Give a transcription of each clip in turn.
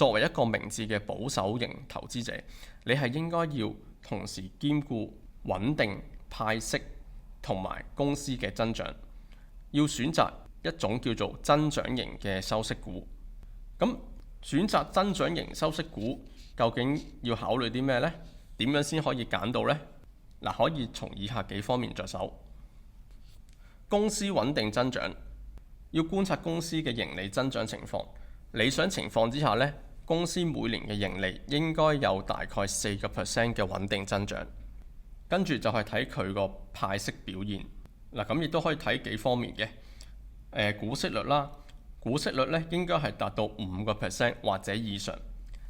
作為一個明智嘅保守型投資者，你係應該要同時兼顧穩定派息同埋公司嘅增長，要選擇一種叫做增長型嘅收息股。咁選擇增長型收息股究竟要考慮啲咩呢？點樣先可以揀到呢？可以從以下幾方面着手。公司穩定增長，要觀察公司嘅盈利增長情況。理想情況之下呢，公司每年嘅盈利應該有大概4% 嘅穩定增長。跟住就係睇佢個派息表現。咁亦都可以睇幾方面嘅。股息率啦，股息率咧應該係達到5% 或者以上。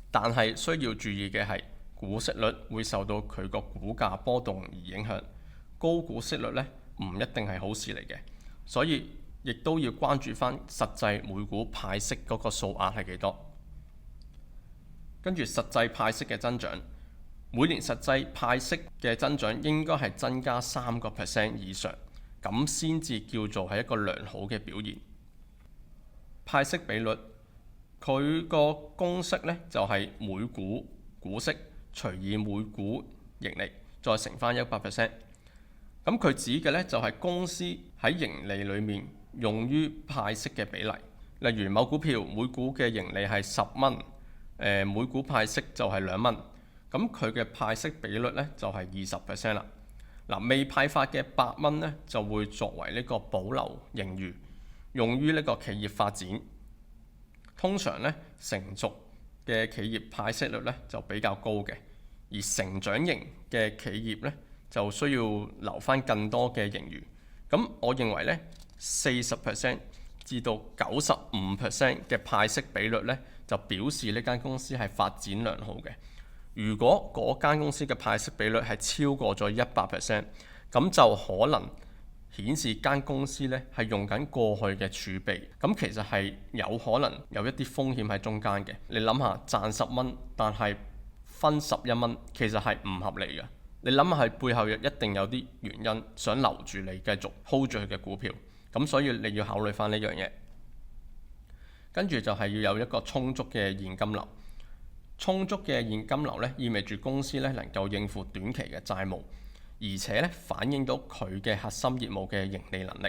但係需要注意嘅係，股息率會受到佢個股價波動而影響。高股息率咧唔一定係好事嚟嘅，所以亦都要關注翻實際每股派息嗰個數額係幾多。跟住實際派息嘅增長，每年實際派息嘅增長應該係增加3% 以上，咁先至叫做係一個良好嘅表現。派息比率，佢個公式呢就係每股股息除以每股盈利，再乘翻100%。咁佢指嘅呢就係公司喺盈利裏面用於派息嘅比例。例如某股票每股嘅盈利係10蚊，每股派息就係2蚊，咁佢嘅派息比率呢就係20% 啦。未派發嘅8蚊呢就會作為呢個保留盈餘，用於呢個企業發展。通常呢，成熟嘅企業派息率呢就比較高嘅，而成長型嘅企業呢就需要留翻更多嘅盈餘。咁我認為呢，40% 至到95% 嘅派息比率呢，就表示呢間公司係發展良好嘅。如果嗰間公司嘅派息比率係超過咗100%，咁就可能顯示間公司呢係用緊過去嘅儲備，咁其實係有可能有一啲風險喺中間嘅。你諗下，賺10蚊，但係分11蚊，其實係唔合理嘅。你諗下，係背後一定有啲原因想留住你繼續 hold 住佢嘅股票，咁所以你要考慮翻呢樣嘢。跟住就係要有一個充足嘅現金流。充足嘅現金流呢，意味住公司呢能夠應付短期嘅債務，而且呢反映到佢嘅核心業務嘅盈利能力。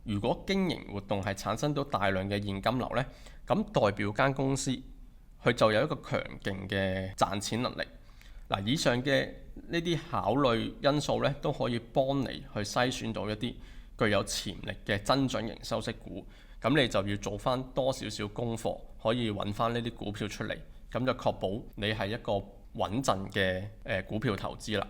如果經營活動係產生到大量嘅現金流呢，咁代表間公司佢就有一個強勁嘅賺錢能力。以上嘅呢啲考慮因素呢，都可以幫你去篩選到一啲具有潛力嘅增長型收息股。咁你就要做翻多少少功課，可以揾翻呢啲股票出嚟，咁就確保你係一個穩陣嘅股票投資啦。